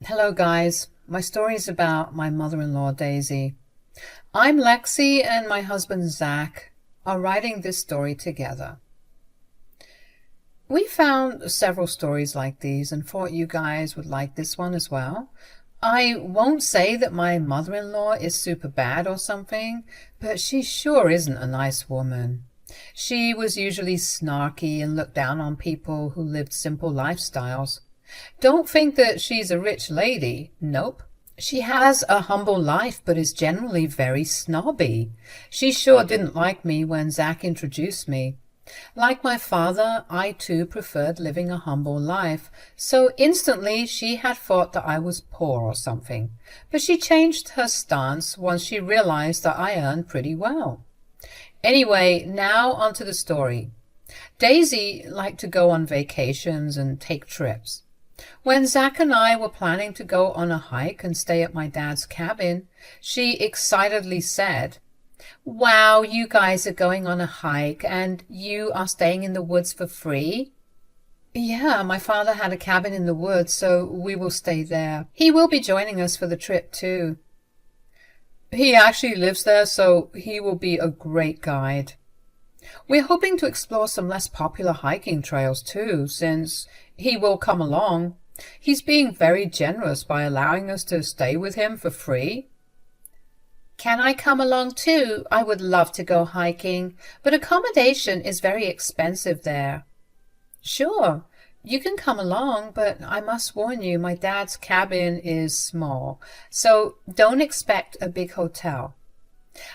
Hello guys, my story is about my mother-in-law Daisy. I'm Lexi and my husband Zach are writing this story together. We found several stories like these and thought you guys would like this one as well. I won't say that my mother-in-law is super bad or something, but she sure isn't a nice woman. She was usually snarky and looked down on people who lived simple lifestyles. Don't think that she's a rich lady. Nope. She has a humble life, but is generally very snobby. She sure didn't like me when Zach introduced me. Like my father, I too preferred living a humble life, so instantly she had thought that I was poor or something. But she changed her stance once she realized that I earned pretty well. Anyway, now onto the story. Daisy liked to go on vacations and take trips. When Zach and I were planning to go on a hike and stay at my dad's cabin, she excitedly said, "Wow, you guys are going on a hike and you are staying in the woods for free?" "Yeah, my father had a cabin in the woods, so we will stay there. He will be joining us for the trip too." "He actually lives there, so he will be a great guide." "We're hoping to explore some less popular hiking trails too, since he will come along. He's being very generous by allowing us to stay with him for free." "Can I come along too? I would love to go hiking, but accommodation is very expensive there." "Sure, you can come along, but I must warn you, my dad's cabin is small, so don't expect a big hotel."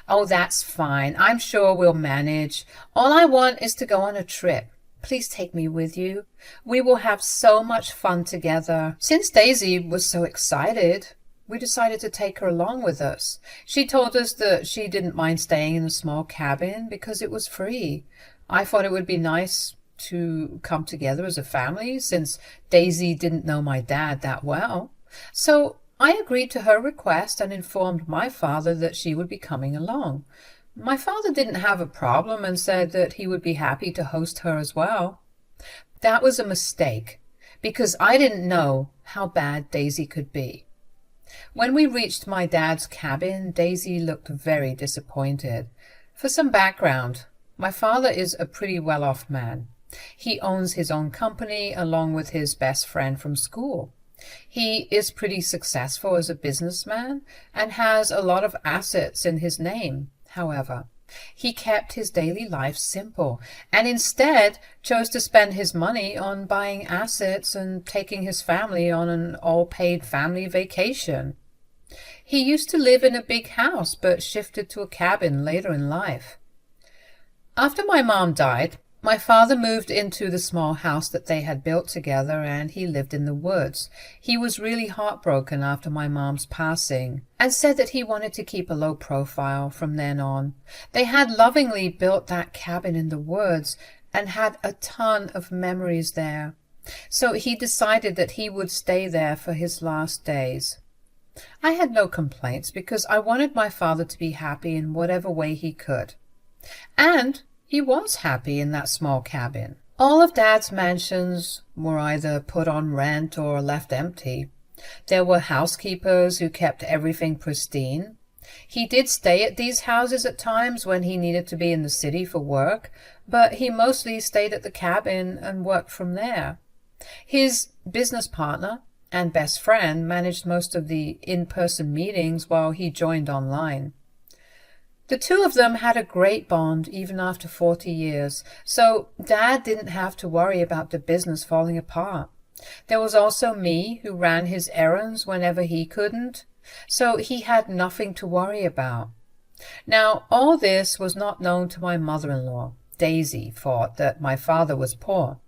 "Oh, that's fine. I'm sure we'll manage. All I want is to go on a trip. Please take me with you. We will have so much fun together." Since Daisy was so excited, we decided to take her along with us. She told us that she didn't mind staying in a small cabin because it was free. I thought it would be nice to come together as a family since Daisy didn't know my dad that well. So I agreed to her request and informed my father that she would be coming along. My father didn't have a problem and said that he would be happy to host her as well. That was a mistake, because I didn't know how bad Daisy could be. When we reached my dad's cabin, Daisy looked very disappointed. For some background, my father is a pretty well-off man. He owns his own company along with his best friend from school. He is pretty successful as a businessman and has a lot of assets in his name. However, he kept his daily life simple and instead chose to spend his money on buying assets and taking his family on an all-paid family vacation. He used to live in a big house but shifted to a cabin later in life. After my mom died, my father moved into the small house that they had built together and he lived in the woods. He was really heartbroken after my mom's passing and said that he wanted to keep a low profile from then on. They had lovingly built that cabin in the woods and had a ton of memories there. So he decided that he would stay there for his last days. I had no complaints because I wanted my father to be happy in whatever way he could. And he was happy in that small cabin. All of Dad's mansions were either put on rent or left empty. There were housekeepers who kept everything pristine. He did stay at these houses at times when he needed to be in the city for work, but he mostly stayed at the cabin and worked from there. His business partner and best friend managed most of the in-person meetings while he joined online. The two of them had a great bond even after 40 years, so Dad didn't have to worry about the business falling apart. There was also me, who ran his errands whenever he couldn't, so he had nothing to worry about. Now, all this was not known to my mother-in-law. Daisy thought that my father was poor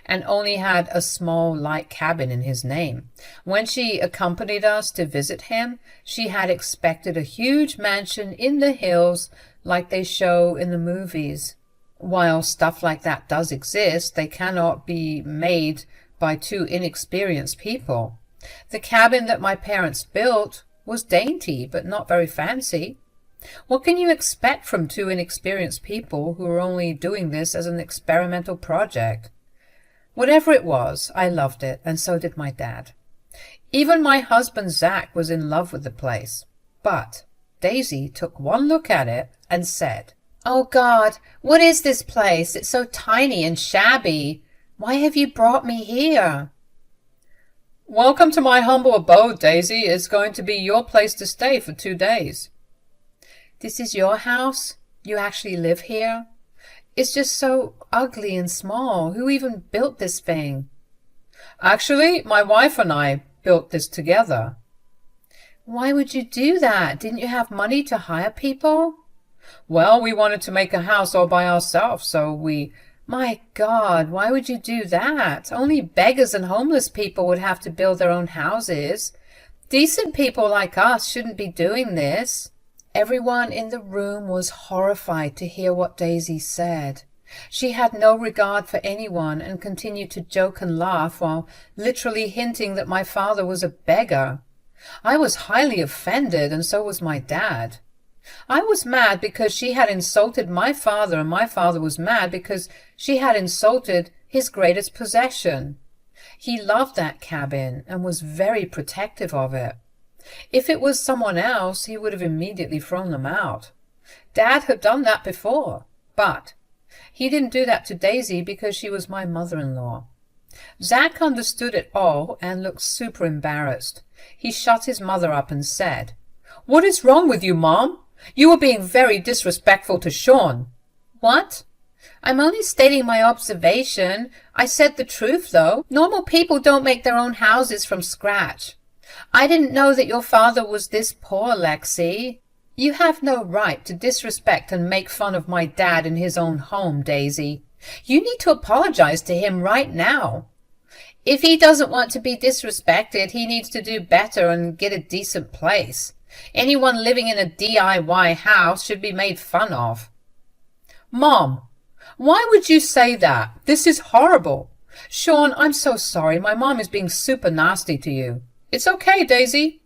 and only had a small light cabin in his name. When she accompanied us to visit him, she had expected a huge mansion in the hills like they show in the movies. While stuff like that does exist, they cannot be made by two inexperienced people. The cabin that my parents built was dainty, but not very fancy. What can you expect from two inexperienced people who are only doing this as an experimental project? Whatever it was, I loved it, and so did my dad. Even my husband Zach was in love with the place. But Daisy took one look at it and said, "Oh God, what is this place? It's so tiny and shabby. Why have you brought me here?" "Welcome to my humble abode, Daisy. It's going to be your place to stay for 2 days. "This is your house? You actually live here? It's just so ugly and small. Who even built this thing?" "Actually, my wife and I built this together." "Why would you do that? Didn't you have money to hire people?" "Well, we wanted to make a house all by ourselves, so we—" "My God, why would you do that? Only beggars and homeless people would have to build their own houses. Decent people like us shouldn't be doing this." Everyone in the room was horrified to hear what Daisy said. She had no regard for anyone and continued to joke and laugh while literally hinting that my father was a beggar. I was highly offended, and so was my dad. I was mad because she had insulted my father, and my father was mad because she had insulted his greatest possession. He loved that cabin and was very protective of it. If it was someone else, he would have immediately thrown them out. Dad had done that before, but he didn't do that to Daisy because she was my mother-in-law. Zach understood it all and looked super embarrassed. He shut his mother up and said, "What is wrong with you, Mom? You were being very disrespectful to Sean." "What? I'm only stating my observation. I said the truth, though. Normal people don't make their own houses from scratch. I didn't know that your father was this poor, Lexi. You have no right to disrespect and make fun of my dad in his own home, Daisy. You need to apologize to him right now. If he doesn't want to be disrespected, he needs to do better and get a decent place. Anyone living in a DIY house should be made fun of." "Mom, why would you say that? This is horrible. Sean, I'm so sorry. My mom is being super nasty to you." "It's okay, Daisy.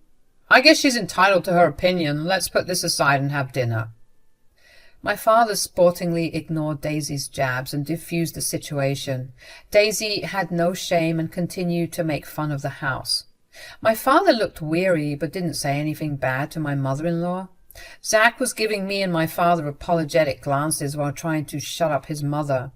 I guess she's entitled to her opinion. Let's put this aside and have dinner." My father sportingly ignored Daisy's jabs and diffused the situation. Daisy had no shame and continued to make fun of the house. My father looked weary but didn't say anything bad to my mother-in-law. Zach was giving me and my father apologetic glances while trying to shut up his mother.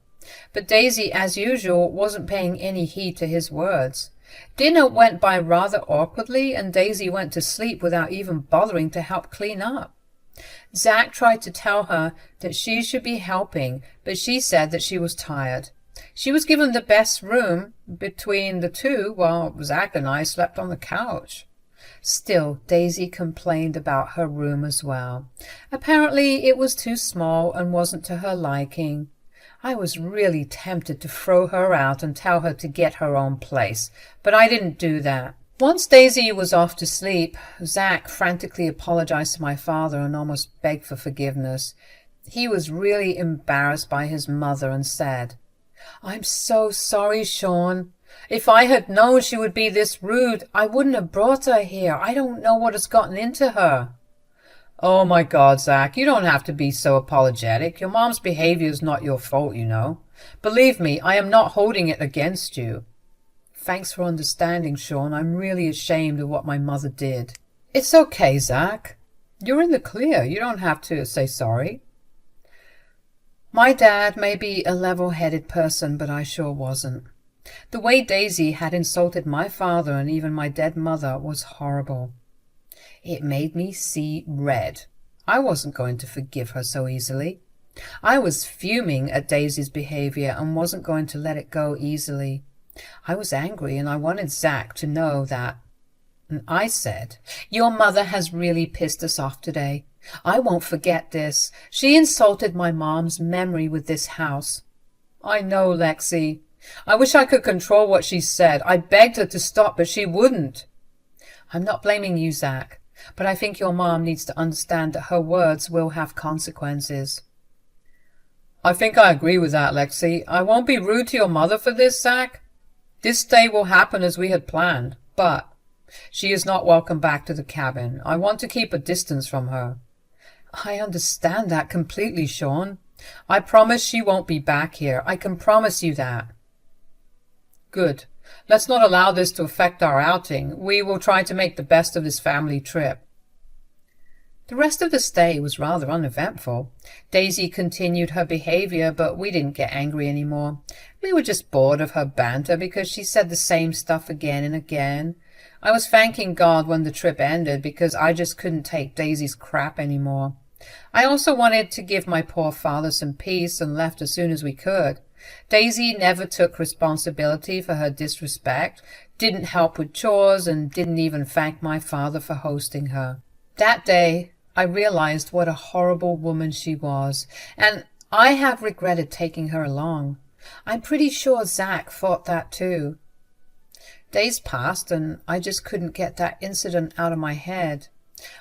But Daisy, as usual, wasn't paying any heed to his words. Dinner went by rather awkwardly, and Daisy went to sleep without even bothering to help clean up. Zach tried to tell her that she should be helping, but she said that she was tired. She was given the best room between the two, while Zach and I slept on the couch. Still, Daisy complained about her room as well. Apparently it was too small and wasn't to her liking. I was really tempted to throw her out and tell her to get her own place, but I didn't do that. Once Daisy was off to sleep, Zach frantically apologized to my father and almost begged for forgiveness. He was really embarrassed by his mother and said, "I'm so sorry, Sean. If I had known she would be this rude, I wouldn't have brought her here. I don't know what has gotten into her." "Oh my God, Zach, you don't have to be so apologetic. Your mom's behavior is not your fault, you know. Believe me, I am not holding it against you." "Thanks for understanding, Sean. I'm really ashamed of what my mother did." "It's okay, Zach. You're in the clear. You don't have to say sorry." My dad may be a level-headed person, but I sure wasn't. The way Daisy had insulted my father and even my dead mother was horrible. It made me see red. I wasn't going to forgive her so easily. I was fuming at Daisy's behavior and wasn't going to let it go easily. I was angry and I wanted Zach to know that. And I said, "Your mother has really pissed us off today. I won't forget this. She insulted my mom's memory with this house." "I know, Lexi. I wish I could control what she said. I begged her to stop, but she wouldn't." "I'm not blaming you, Zach, but I think your mom needs to understand that her words will have consequences." "I think I agree with that, Lexi. I won't be rude to your mother for this, Zach. This day will happen as we had planned, but she is not welcome back to the cabin. I want to keep a distance from her." "I understand that completely, Sean. I promise she won't be back here. I can promise you that." "Good. Let's not allow this to affect our outing. We will try to make the best of this family trip. The rest of the stay was rather uneventful. Daisy continued her behavior, but we didn't get angry anymore. We were just bored of her banter because she said the same stuff again and again. I was thanking God when the trip ended because I just couldn't take Daisy's crap anymore. I also wanted to give my poor father some peace and left as soon as we could. Daisy never took responsibility for her disrespect, didn't help with chores, and didn't even thank my father for hosting her. That day, I realized what a horrible woman she was, and I have regretted taking her along. I'm pretty sure Zach thought that too. Days passed, and I just couldn't get that incident out of my head.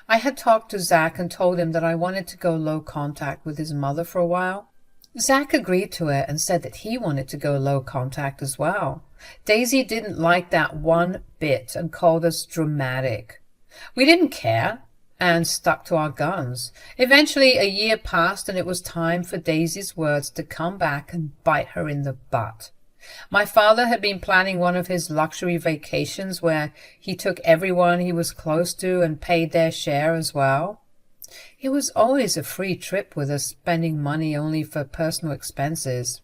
I had talked to Zach and told him that I wanted to go low contact with his mother for a while. Zach agreed to it and said that he wanted to go low contact as well. Daisy didn't like that one bit and called us dramatic. We didn't care and stuck to our guns. Eventually a year passed and it was time for Daisy's words to come back and bite her in the butt. My father had been planning one of his luxury vacations where he took everyone he was close to and paid their share as well. It was always a free trip with us spending money only for personal expenses.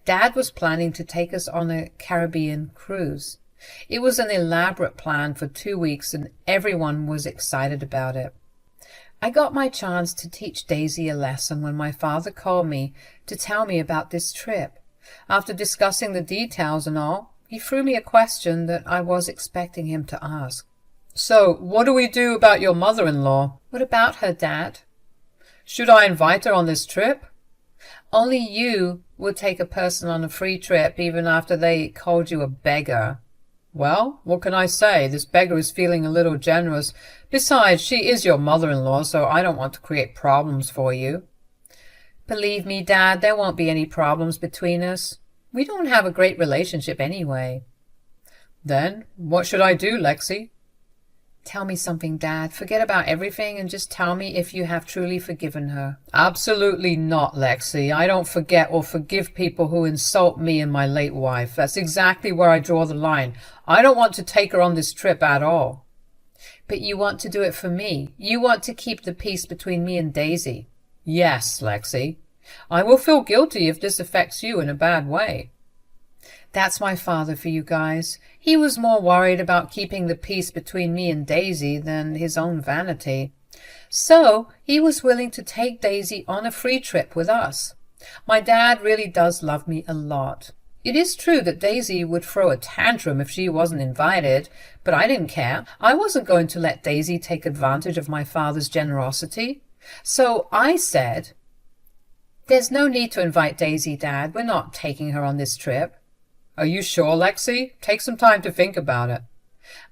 Dad was planning to take us on a Caribbean cruise. It was an elaborate plan for 2 weeks and everyone was excited about it. I got my chance to teach Daisy a lesson when my father called me to tell me about this trip. After discussing the details and all, he threw me a question that I was expecting him to ask. So, what do we do about your mother-in-law? What about her, Dad? Should I invite her on this trip? Only you would take a person on a free trip even after they called you a beggar. Well, what can I say? This beggar is feeling a little generous. Besides, she is your mother-in-law, so I don't want to create problems for you. Believe me, Dad, there won't be any problems between us. We don't have a great relationship anyway. Then, what should I do, Lexi? Tell me something, Dad. Forget about everything and just tell me if you have truly forgiven her. Absolutely not, Lexi. I don't forget or forgive people who insult me and my late wife. That's exactly where I draw the line. I don't want to take her on this trip at all. But you want to do it for me. You want to keep the peace between me and Daisy. Yes, Lexi. I will feel guilty if this affects you in a bad way. That's my father for you guys. He was more worried about keeping the peace between me and Daisy than his own vanity. So he was willing to take Daisy on a free trip with us. My dad really does love me a lot. It is true that Daisy would throw a tantrum if she wasn't invited, but I didn't care. I wasn't going to let Daisy take advantage of my father's generosity. So I said, "There's no need to invite Daisy, Dad. We're not taking her on this trip." Are you sure, Lexi? Take some time to think about it.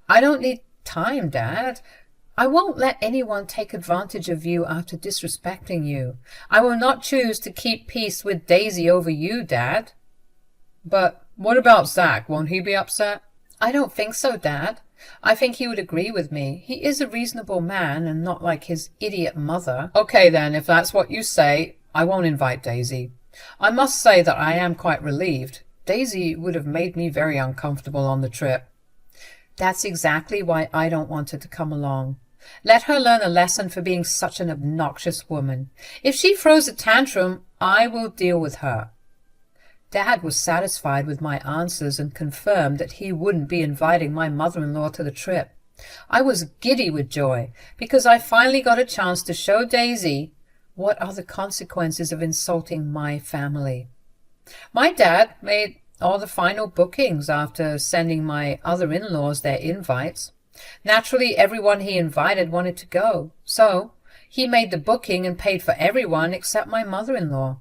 I don't need time, Dad. I won't let anyone take advantage of you after disrespecting you. I will not choose to keep peace with Daisy over you, Dad. But what about Zach? Won't he be upset? I don't think so, Dad. I think he would agree with me. He is a reasonable man and not like his idiot mother. Okay then, if that's what you say, I won't invite Daisy. I must say that I am quite relieved. Daisy would have made me very uncomfortable on the trip. That's exactly why I don't want her to come along. Let her learn a lesson for being such an obnoxious woman. If she throws a tantrum, I will deal with her. Dad was satisfied with my answers and confirmed that he wouldn't be inviting my mother-in-law to the trip. I was giddy with joy because I finally got a chance to show Daisy what are the consequences of insulting my family. My dad made all the final bookings after sending my other in-laws their invites. Naturally, everyone he invited wanted to go, so he made the booking and paid for everyone except my mother-in-law.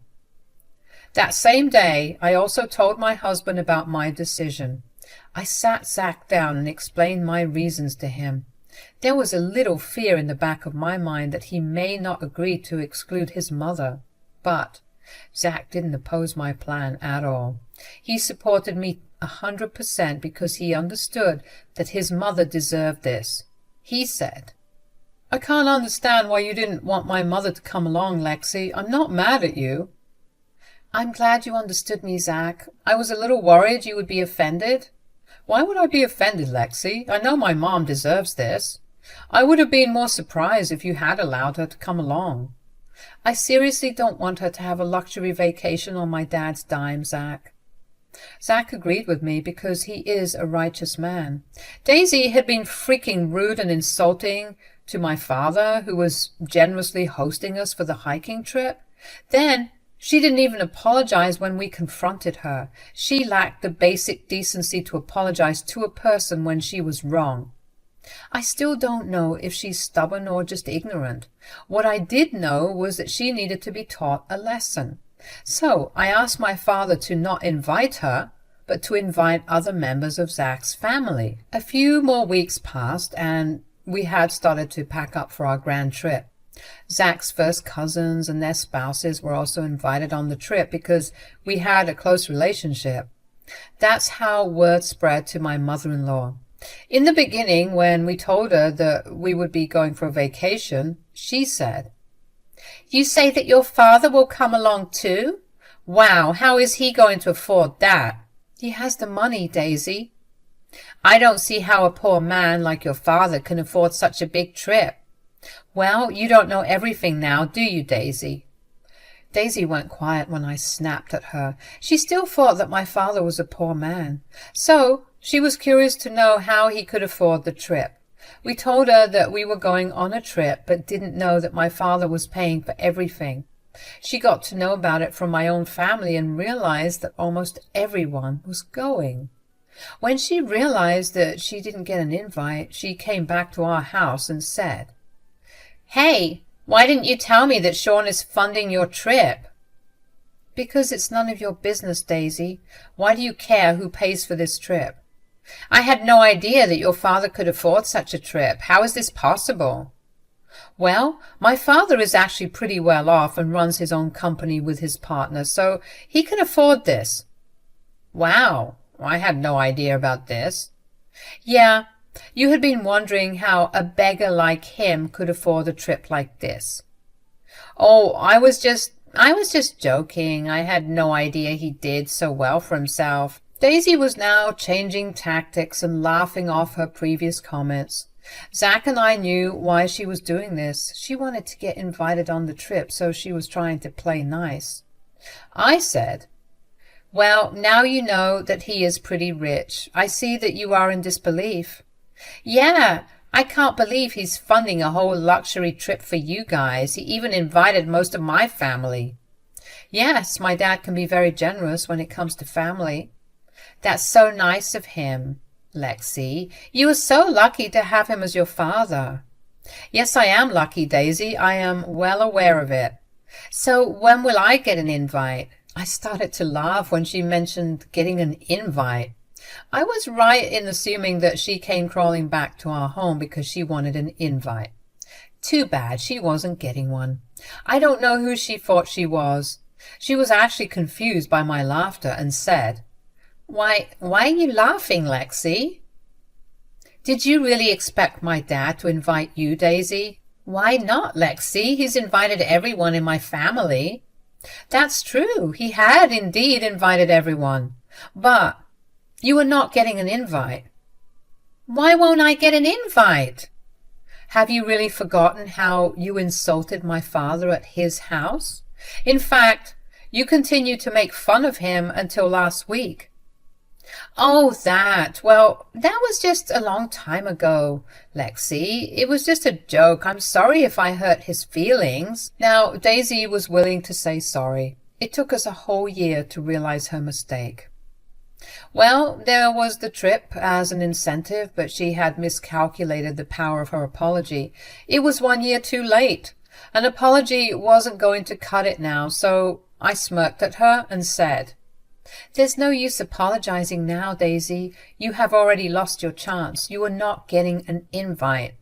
That same day, I also told my husband about my decision. I sat Zach down and explained my reasons to him. There was a little fear in the back of my mind that he may not agree to exclude his mother, but Zach didn't oppose my plan at all. He supported me 100% because he understood that his mother deserved this. He said, "I can't understand why you didn't want my mother to come along, Lexi. I'm not mad at you." I'm glad you understood me, Zach. I was a little worried you would be offended. Why would I be offended, Lexi? I know my mom deserves this. I would have been more surprised if you had allowed her to come along. I seriously don't want her to have a luxury vacation on my dad's dime, Zach. Zach agreed with me because he is a righteous man. Daisy had been freaking rude and insulting to my father, who was generously hosting us for the hiking trip. Then she didn't even apologize when we confronted her. She lacked the basic decency to apologize to a person when she was wrong. I still don't know if she's stubborn or just ignorant. What I did know was that she needed to be taught a lesson. So I asked my father to not invite her, but to invite other members of Zach's family. A few more weeks passed, and we had started to pack up for our grand trip. Zach's first cousins and their spouses were also invited on the trip because we had a close relationship. That's how word spread to my mother-in-law. In the beginning, when we told her that we would be going for a vacation, she said, "You say that your father will come along too? Wow, how is he going to afford that?" "He has the money, Daisy." "I don't see how a poor man like your father can afford such a big trip." "Well, you don't know everything now, do you, Daisy?" Daisy went quiet when I snapped at her. She still thought that my father was a poor man. So she was curious to know how he could afford the trip. We told her that we were going on a trip, but didn't know that my father was paying for everything. She got to know about it from my own family and realized that almost everyone was going. When she realized that she didn't get an invite, she came back to our house and said, "Hey, why didn't you tell me that Sean is funding your trip?" "Because it's none of your business, Daisy. Why do you care who pays for this trip?" "I had no idea that your father could afford such a trip. How is this possible?" "Well, my father is actually pretty well off and runs his own company with his partner, so he can afford this." "Wow, I had no idea about this." "Yeah, you had been wondering how a beggar like him could afford a trip like this." "Oh, I was just joking. I had no idea he did so well for himself." Daisy was now changing tactics and laughing off her previous comments. Zach and I knew why she was doing this. She wanted to get invited on the trip, so she was trying to play nice. I said, "Well, now you know that he is pretty rich. I see that you are in disbelief." "Yeah, I can't believe he's funding a whole luxury trip for you guys. He even invited most of my family." "Yes, my dad can be very generous when it comes to family." "That's so nice of him, Lexi. You are so lucky to have him as your father." "Yes, I am lucky, Daisy. I am well aware of it." "So when will I get an invite?" I started to laugh when she mentioned getting an invite. I was right in assuming that she came crawling back to our home because she wanted an invite. Too bad she wasn't getting one. I don't know who she thought she was. She was actually confused by my laughter and said, Why are you laughing, Lexi?" "Did you really expect my dad to invite you, Daisy?" "Why not, Lexi? He's invited everyone in my family." "That's true. He had indeed invited everyone. But you are not getting an invite." "Why won't I get an invite?" "Have you really forgotten how you insulted my father at his house? In fact, you continued to make fun of him until last week." "Oh, that. Well, that was just a long time ago, Lexi. It was just a joke. I'm sorry if I hurt his feelings." Now, Daisy was willing to say sorry. It took us a whole year to realize her mistake. Well, there was the trip as an incentive, but she had miscalculated the power of her apology. It was 1 year too late. An apology wasn't going to cut it now, so I smirked at her and said, "There's no use apologizing now, Daisy. You have already lost your chance. You are not getting an invite."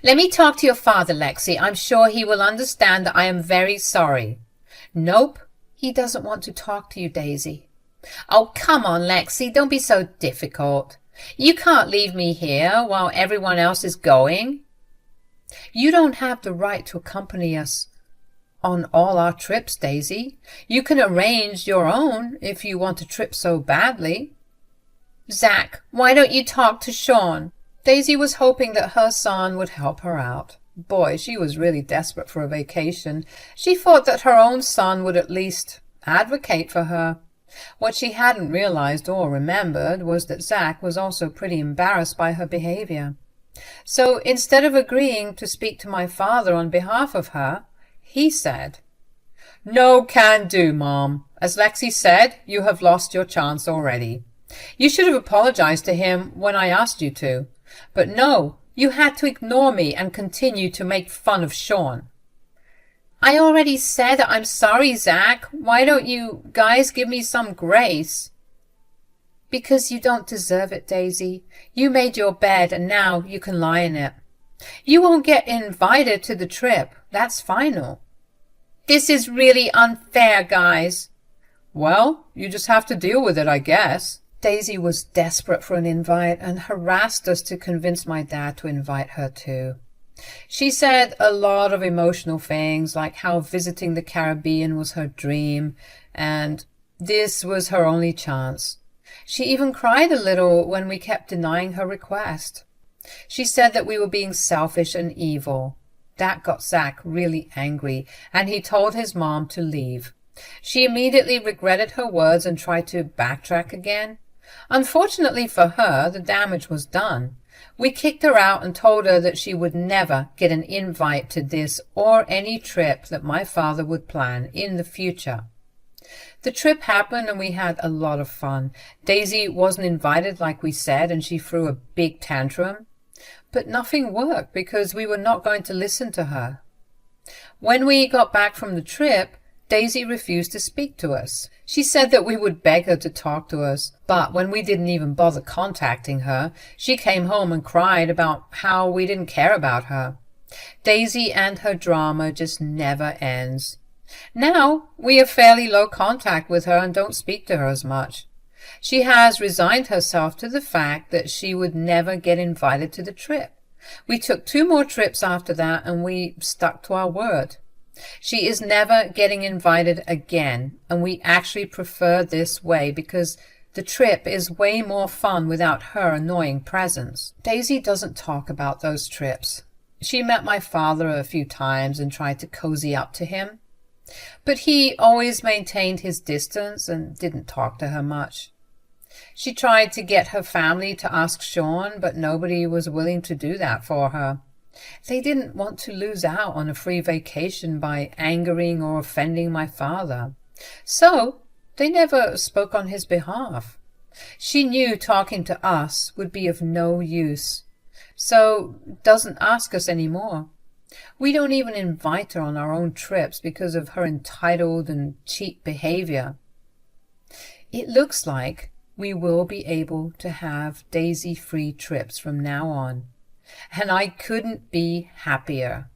"Let me talk to your father, Lexi. I'm sure he will understand that I am very sorry." "Nope. He doesn't want to talk to you, Daisy." "Oh, come on, Lexi. Don't be so difficult. You can't leave me here while everyone else is going." "You don't have the right to accompany us on all our trips, Daisy. You can arrange your own if you want a trip so badly." Zach, why don't you talk to Sean? Daisy was hoping that her son would help her out. Boy, she was really desperate for a vacation. She thought that her own son would at least advocate for her. What she hadn't realized or remembered was that Zach was also pretty embarrassed by her behavior. So instead of agreeing to speak to my father on behalf of her, he said, "No can do, Mom. As Lexi said, you have lost your chance already. You should have apologized to him when I asked you to. But no, you had to ignore me and continue to make fun of Sean." "I already said I'm sorry, Zach. Why don't you guys give me some grace?" "Because you don't deserve it, Daisy. You made your bed and now you can lie in it. You won't get invited to the trip. That's final." "This is really unfair, guys." "Well, you just have to deal with it, I guess." Daisy was desperate for an invite and harassed us to convince my dad to invite her too. She said a lot of emotional things, like how visiting the Caribbean was her dream and this was her only chance. She even cried a little when we kept denying her request. She said that we were being selfish and evil. That got Zach really angry, and he told his mom to leave. She immediately regretted her words and tried to backtrack again. Unfortunately for her, the damage was done. We kicked her out and told her that she would never get an invite to this or any trip that my father would plan in the future. The trip happened and we had a lot of fun. Daisy wasn't invited like we said, and she threw a big tantrum. But nothing worked because we were not going to listen to her. When we got back from the trip, Daisy refused to speak to us. She said that we would beg her to talk to us, but when we didn't even bother contacting her, she came home and cried about how we didn't care about her. Daisy and her drama just never ends. Now we have fairly low contact with her and don't speak to her as much. She has resigned herself to the fact that she would never get invited to the trip. We took 2 more trips after that and we stuck to our word. She is never getting invited again, and we actually prefer this way because the trip is way more fun without her annoying presence. Daisy doesn't talk about those trips. She met my father a few times and tried to cozy up to him, but he always maintained his distance and didn't talk to her much. She tried to get her family to ask Sean, but nobody was willing to do that for her. They didn't want to lose out on a free vacation by angering or offending my father, so they never spoke on his behalf. She knew talking to us would be of no use, so doesn't ask us anymore. We don't even invite her on our own trips because of her entitled and cheap behavior. It looks like we will be able to have Daisy-free trips from now on, and I couldn't be happier.